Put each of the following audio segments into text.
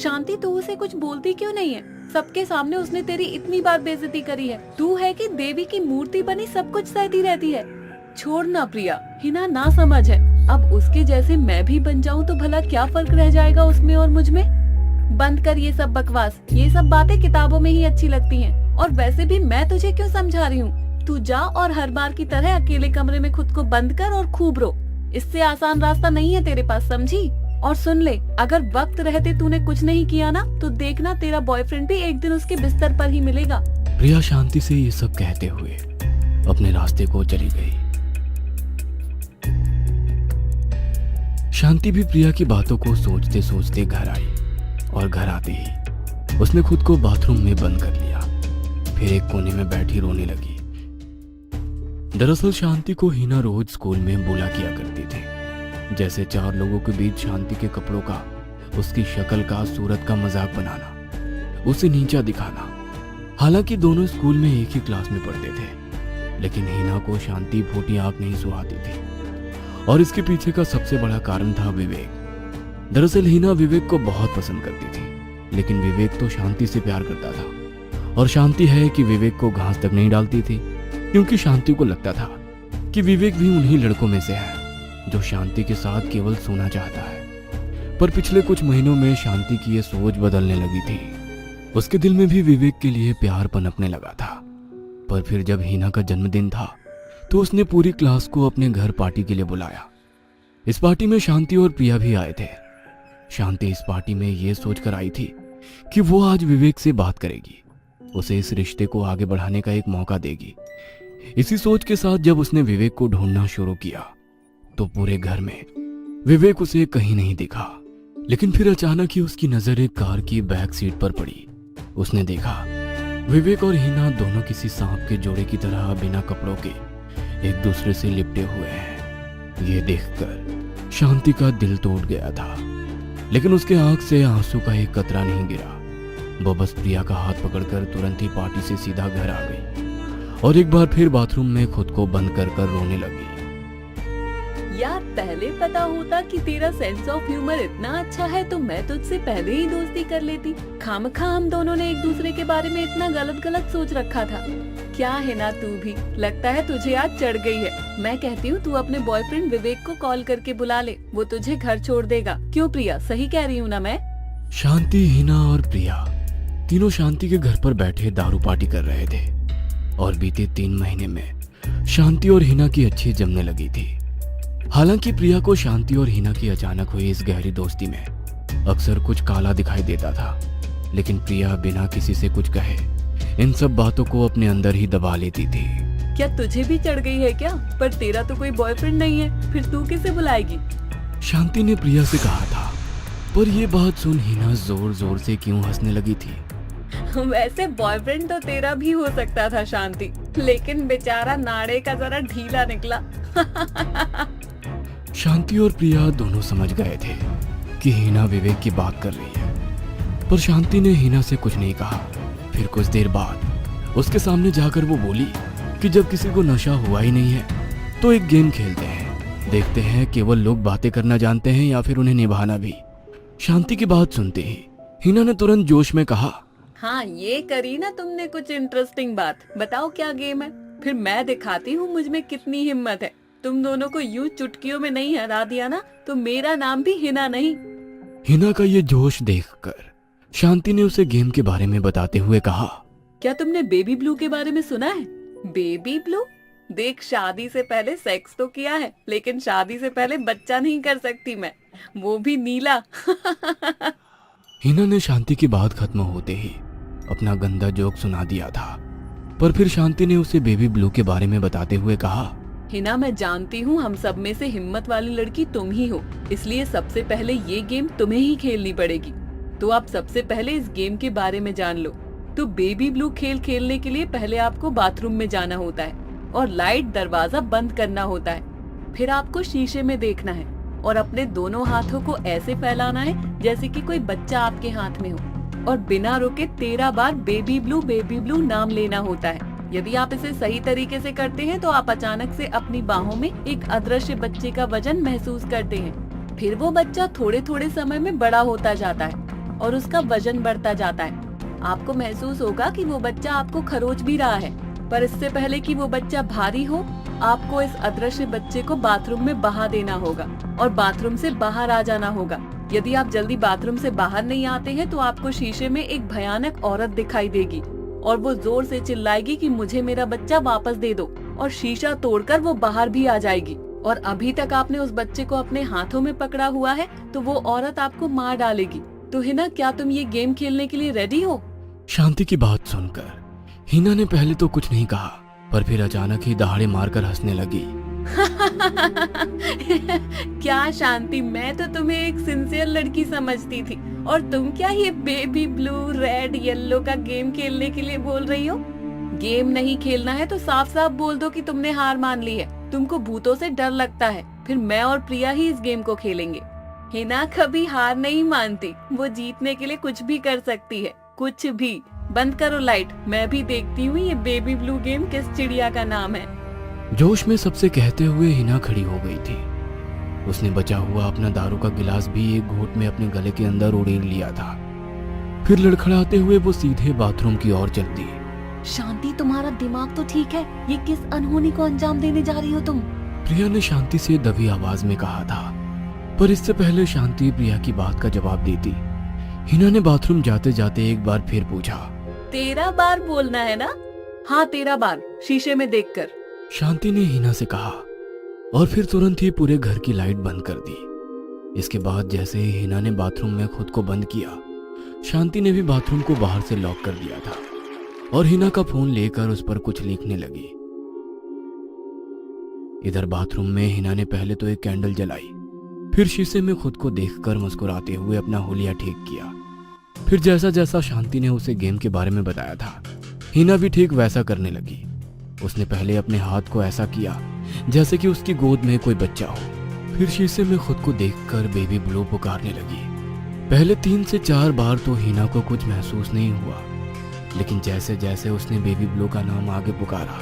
शांति तू उसे कुछ बोलती क्यों नहीं है? सबके सामने उसने तेरी इतनी बार बेइज्जती करी है। तू है कि देवी की मूर्ति बनी सब कुछ सहती रहती है। छोड़ ना प्रिया, हिना ना समझ है। अब उसके जैसे मैं भी बन जाऊं तो भला क्या फर्क रह जाएगा उसमें और मुझ में। बंद कर ये सब बकवास, ये सब बातें किताबों में ही अच्छी लगती हैं। और वैसे भी मैं तुझे क्यों समझा रही हूँ? तू जा और हर बार की तरह अकेले कमरे में खुद को बंद कर और खूब रो। इससे आसान रास्ता नहीं है तेरे पास, समझी? और सुन ले, अगर वक्त रहते तूने कुछ नहीं किया ना तो देखना तेरा बॉयफ्रेंड भी एक दिन उसके बिस्तर पर ही मिलेगा। प्रिया शांति से ये सब कहते हुए अपने रास्ते को चली गई। शांति भी प्रिया की बातों को सोचते सोचते घर आई और घर आते ही उसने खुद को बाथरूम में बंद कर लिया। फिर एक कोने में बैठी रोने लगी। दरअसल शांति को हिना रोज स्कूल में बोला किया करती थी, जैसे चार लोगों के बीच शांति के कपड़ों का, उसकी शक्ल का, सूरत का मजाक बनाना, उसे नीचा दिखाना। हालांकि दोनों स्कूल में एक ही क्लास में पढ़ते थे, लेकिन हिना को शांति फूटी आंख नहीं सुहाती थी। और इसके पीछे का सबसे बड़ा कारण था विवेक। दरअसल हिना विवेक को बहुत पसंद करती थी, लेकिन विवेक तो शांति से प्यार करता था। और शांति है कि विवेक को घास तक नहीं डालती थी, क्योंकि शांति को लगता था कि विवेक भी उन्हीं लड़कों में से है जो शांति के साथ केवल सोना चाहता है। पर पिछले कुछ महीनों में शांति की यह सोच बदलने लगी थी। उसके दिल में भी विवेक के लिए प्यार पनपने लगा था। पर फिर जब हिना का जन्मदिन था तो उसने पूरी क्लास को अपने घर पार्टी के लिए बुलाया। इस पार्टी में शांति और प्रिया भी आए थे। शांति इस पार्टी में यह सोचकर आई थी कि वो आज विवेक से बात करेगी, उसे इस रिश्ते को आगे बढ़ाने का एक मौका देगी। इसी सोच के साथ जब उसने विवेक को ढूंढना शुरू किया तो पूरे घर में विवेक उसे कहीं नहीं दिखा। लेकिन फिर अचानक ही उसकी नजर एक कार की बैक सीट पर पड़ी। उसने देखा विवेक और हिना दोनों किसी सांप के जोड़े की तरह बिना कपड़ों के एक दूसरे से लिपटे हुए हैं। ये देखकर शांति का दिल टूट गया था, लेकिन उसके आंख से आंसू का एक कतरा नहीं गिरा। वो बस प्रिया का हाथ पकड़कर तुरंत ही पार्टी से सीधा घर आ गई और एक बार फिर बाथरूम में खुद को बंद कर रोने लगी। यार, पहले पता होता कि तेरा सेंस ऑफ ह्यूमर इतना अच्छा है तो मैं तुझसे पहले ही दोस्ती कर लेती। खामखा हम दोनों ने एक दूसरे के बारे में इतना गलत गलत सोच रखा था। क्या है ना, तू भी लगता है तुझे आज चढ़ गई है। मैं कहती हूँ तू अपने बॉयफ्रेंड विवेक को कॉल करके बुला ले, वो तुझे घर छोड़ देगा। क्यों प्रिया, सही कह रही हूँ ना मैं? शांति, हिना और प्रिया तीनों शांति के घर पर बैठे दारू पार्टी कर रहे थे और बीते 3 महीने में शांति और हिना की अच्छी जमने लगी थी। हालांकि प्रिया को शांति और हिना की अचानक हुई इस गहरी दोस्ती में अक्सर कुछ काला दिखाई देता था, लेकिन प्रिया बिना किसी से कुछ कहे इन सब बातों को अपने अंदर ही दबा लेती थी। क्या तुझे भी चढ़ गई है क्या? पर तेरा तो कोई बॉयफ्रेंड नहीं है, फिर तू किसे बुलाएगी? शांति ने प्रिया से कहा था, पर यह बात सुन हिना जोर जोर से क्यों हंसने लगी थी। वैसे बॉयफ्रेंड तो तेरा भी हो सकता था शांति, लेकिन बेचारा नाड़े का जरा ढीला निकला। शांति और प्रिया दोनों समझ गए थे कि हिना विवेक की बात कर रही है, पर शांति ने हिना से कुछ नहीं कहा। फिर कुछ देर बाद उसके सामने जाकर वो बोली कि जब किसी को नशा हुआ ही नहीं है तो एक गेम खेलते हैं, देखते हैं केवल लोग बातें करना जानते हैं या फिर उन्हें निभाना भी। शांति की बात सुनते ही हिना ने तुरंत जोश में कहा, हाँ, ये करी ना तुमने कुछ इंटरेस्टिंग बात। बताओ क्या गेम है, फिर मैं दिखाती हूँ मुझ में कितनी हिम्मत है। तुम दोनों को यूं चुटकियों में नहीं हरा दिया ना तो मेरा नाम भी हिना नहीं। हिना का ये जोश देखकर शांति ने उसे गेम के बारे में बताते हुए कहा, क्या तुमने बेबी ब्लू के बारे में सुना है? Baby blue? देख, शादी से पहले सेक्स तो किया है, लेकिन शादी से पहले बच्चा नहीं कर सकती मैं, वो भी नीला। हिना ने शांति की बात खत्म होते ही अपना गंदा जोक सुना दिया था, पर फिर शांति ने उसे बेबी ब्लू के बारे में बताते हुए कहा, हिना, मैं जानती हूँ हम सब में से हिम्मत वाली लड़की तुम ही हो, इसलिए सबसे पहले ये गेम तुम्हें ही खेलनी पड़ेगी। तो आप सबसे पहले इस गेम के बारे में जान लो। तो बेबी ब्लू खेल खेलने के लिए पहले आपको बाथरूम में जाना होता है और लाइट दरवाजा बंद करना होता है। फिर आपको शीशे में देखना है और अपने दोनों हाथों को ऐसे फैलाना है जैसे कि कोई बच्चा आपके हाथ में हो और बिना रुके 13 बार बेबी ब्लू नाम लेना होता है। यदि आप इसे सही तरीके से करते हैं तो आप अचानक से अपनी बाहों में एक अदृश्य बच्चे का वजन महसूस करते हैं। फिर वो बच्चा थोड़े थोड़े समय में बड़ा होता जाता है। और उसका वजन बढ़ता जाता है। आपको महसूस होगा कि वो बच्चा आपको खरोच भी रहा है, पर इससे पहले कि वो बच्चा भारी हो, आपको इस अदृश्य बच्चे को बाथरूम में बहा देना होगा और बाथरूम से बाहर आ जाना होगा। यदि आप जल्दी बाथरूम से बाहर नहीं आते हैं तो आपको शीशे में एक भयानक औरत दिखाई देगी और वो जोर से चिल्लाएगी कि मुझे मेरा बच्चा वापस दे दो, और शीशा तोड़कर वो बाहर भी आ जाएगी। और अभी तक आपने उस बच्चे को अपने हाथों में पकड़ा हुआ है तो वो औरत आपको मार डालेगी। तो हिना, क्या तुम ये गेम खेलने के लिए रेडी हो? शांति की बात सुनकर हिना ने पहले तो कुछ नहीं कहा, पर फिर अचानक ही दहाड़े मारकर हंसने लगी। क्या शांति, मैं तो तुम्हें एक सिंसियर लड़की समझती थी, और तुम क्या ये बेबी ब्लू रेड येलो का गेम खेलने के लिए बोल रही हो? गेम नहीं खेलना है तो साफ साफ बोल दो कि तुमने हार मान ली है। तुमको भूतों से डर लगता है, फिर मैं और प्रिया ही इस गेम को खेलेंगे। हिना कभी हार नहीं मानती, वो जीतने के लिए कुछ भी कर सकती है, कुछ भी। बंद करो लाइट, मैं भी देखती हूँ ये बेबी ब्लू गेम किस चिड़िया का नाम है। जोश में सबसे कहते हुए हिना खड़ी हो गई थी। उसने बचा हुआ अपना दारू का गिलास भी एक घूंट में अपने गले के अंदर उड़ेल लिया था। फिर लड़खड़ाते हुए वो सीधे बाथरूम की ओर चलती। शांति, तुम्हारा दिमाग तो ठीक है, ये किस अनहोनी को अंजाम देने जा रही हो तुम? प्रिया ने शांति से दबी आवाज में कहा था, पर इससे पहले शांति प्रिया की बात का जवाब देती, हिना ने बाथरूम जाते जाते एक बार फिर पूछा, तेरा बार बोलना है ना? हाँ, तेरा बार, शीशे में देखकर। शांति ने हिना से कहा और फिर तुरंत ही पूरे घर की लाइट बंद कर दी। इसके बाद जैसे ही हिना ने बाथरूम में खुद को बंद किया, शांति ने भी बाथरूम को बाहर से लॉक कर दिया था और हिना का फोन लेकर उस पर कुछ लिखने लगी। इधर बाथरूम में हिना ने पहले तो एक कैंडल जलाई, फिर शीशे में खुद को देखकर मुस्कुराते हुए अपना हुलिया ठीक किया। फिर जैसा जैसा शांति ने उसे गेम के बारे में बताया था, हिना भी ठीक वैसा करने लगी। उसने पहले अपने हाथ को ऐसा किया जैसे कि उसकी गोद में कोई बच्चा हो। फिर शीशे में खुद को देखकर बेबी ब्लू पुकारने लगी। पहले 3 से 4 बार तो हिना को कुछ महसूस नहीं हुआ, लेकिन जैसे जैसे उसने बेबी ब्लू का नाम आगे पुकारा,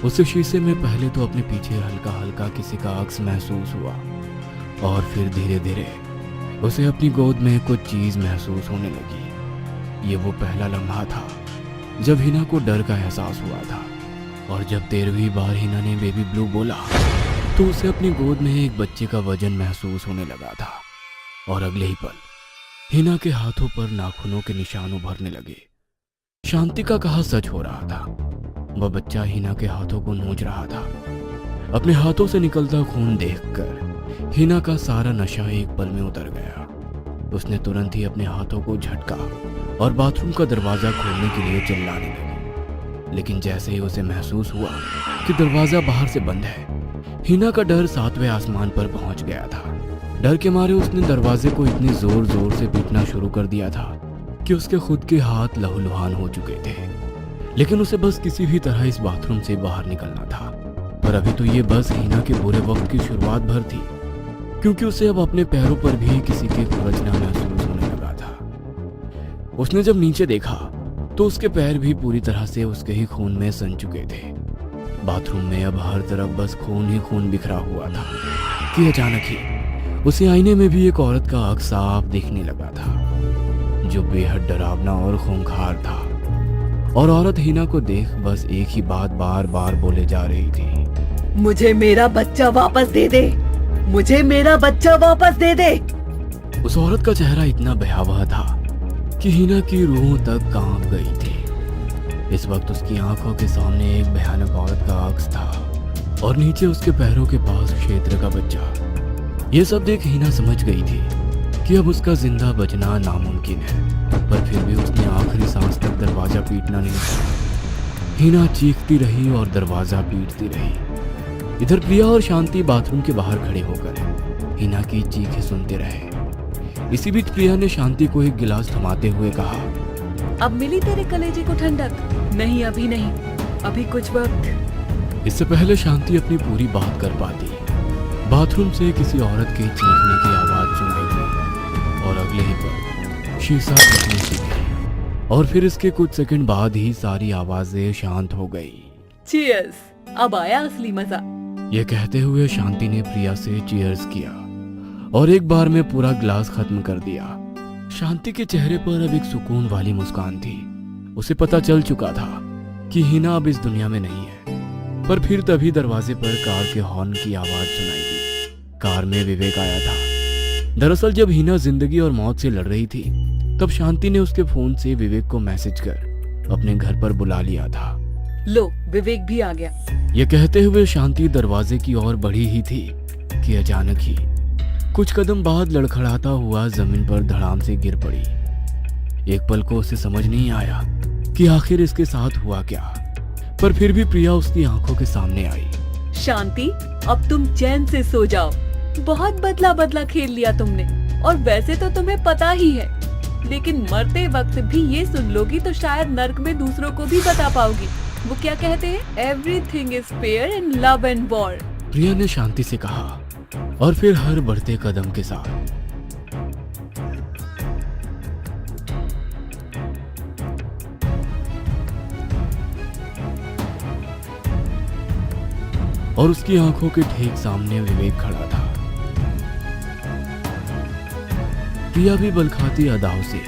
उसे शीशे में पहले तो अपने पीछे हल्का हल्का किसी का अक्स महसूस हुआ और फिर धीरे धीरे उसे अपनी गोद में कुछ चीज महसूस होने लगी। ये वो पहला लम्हा था जब हिना को डर का एहसास हुआ था, और जब 13वीं बार हिना ने बेबी ब्लू बोला तो उसे अपनी गोद में एक बच्चे का वजन महसूस होने लगा था, और अगले ही पल हिना के हाथों पर नाखूनों के निशान उभरने लगे। शांति का कहा सच हो रहा था, वह बच्चा हिना के हाथों को नोच रहा था। अपने हाथों से निकलता खून देखकर हिना का सारा नशा एक पल में उतर गया। उसने तुरंत ही अपने हाथों को झटका और बाथरूम का दरवाजा खोलने के लिए चिल्लाने लगी, लेकिन जैसे ही उसे महसूस हुआ कि दरवाजा बाहर से बंद है, हिना का डर 7वें आसमान पर पहुंच गया था। डर के मारे उसने दरवाजे को इतनी जोर जोर से पीटना शुरू कर दिया था कि उसके खुद के हाथ लहूलुहान हो चुके थे। लेकिन उसे बस किसी भी तरह इस बाथरूम से बाहर निकलना था। पर अभी तो ये बस हिना के बुरे वक्त की शुरुआत भर थी, क्योंकि उसे अब अपने पैरों पर भी किसी के खुरचना महसूस होने लगा था। उसने जब नीचे देखा तो उसके पैर भी पूरी तरह से उसके ही खून में सन चुके थे। बाथरूम में अब हर तरफ बस खून ही खून बिखरा हुआ था कि अचानक ही उसे आईने में भी एक औरत का अक्स साफ दिखने लगा था, जो बेहद डरावना और खूंखार था। और औरत हिना को देख बस एक ही बात बार बार बोले जा रही थी, मुझे मेरा बच्चा वापस दे दे, मुझे मेरा बच्चा वापस दे दे। उस औरत का चेहरा इतना भयावह था कि हिना की रूह तक कांप गई थी। इस वक्त उसकी आंखों के सामने एक भयानक औरत का अक्स था और नीचे उसके पैरों के पास क्षेत्र का बच्चा। ये सब देख हिना समझ गई थी कि अब उसका जिंदा बचना नामुमकिन है, पर फिर भी उसने आखिरी सांस तक दरवाजा पीटना नहीं छोड़ा। हिना चीखती रही और दरवाजा पीटती रही। इधर प्रिया और शांति बाथरूम के बाहर खड़े होकर हिना की चीखें सुनते रहे। इसी बीच प्रिया ने शांति को एक गिलास थमाते हुए कहा, अब मिली तेरे कलेजे को ठंडक? नहीं, अभी नहीं, अभी कुछ वक्त। इससे पहले शांति अपनी पूरी बात कर पाती, बाथरूम से किसी औरत के चीखने की आवाज सुनाई दी और अगले ही पल शीशा टूटने सी गई और फिर इसके कुछ सेकंड बाद ही सारी आवाजें शांत हो गई। चीयर्स, अब आया असली मजा। ये कहते हुए शांति ने प्रिया से चीयर्स किया और एक बार में पूरा गिलास खत्म कर दिया। शांति के चेहरे पर अब एक सुकून वाली मुस्कान थी। उसे पता चल चुका था कि हिना अब इस दुनिया में नहीं है। पर फिर तभी दरवाजे पर कार के हॉर्न की आवाज सुनाई दी। कार में विवेक आया था। दरअसल जब हिना जिंदगी और मौत से लड़ रही थी तब शांति ने उसके फोन से विवेक को मैसेज कर अपने घर पर बुला लिया था। लो, विवेक भी आ गया। ये कहते हुए शांति दरवाजे की ओर बढ़ी ही थी कि अचानक ही कुछ कदम बाद लड़खड़ाता हुआ जमीन पर धड़ाम से गिर पड़ी। एक पल को उसे समझ नहीं आया कि आखिर इसके साथ हुआ क्या, पर फिर भी प्रिया उसकी आंखों के सामने आई। शांति, अब तुम चैन से सो जाओ। बहुत बदला बदला खेल लिया तुमने, और वैसे तो तुम्हें पता ही है, लेकिन मरते वक्त भी ये सुन लोगी तो शायद नर्क में दूसरों को भी बता पाओगी। वो क्या कहते हैं, everything is fair in love and war. Priya ने शांति से कहा और फिर हर बढ़ते कदम के साथ और उसकी आंखों के ठीक सामने विवेक खड़ा था। प्रिया भी बलखाती अदाओं से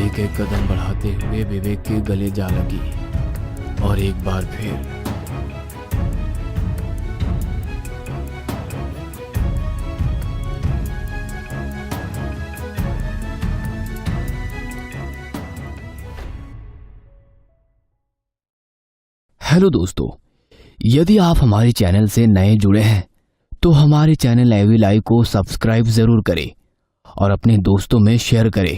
एक एक कदम बढ़ाते हुए विवेक के गले जा लगी और एक बार फिर हेलो दोस्तों, यदि आप हमारे चैनल से नए जुड़े हैं तो हमारे चैनल एवी लाइव को सब्सक्राइब जरूर करें और अपने दोस्तों में शेयर करें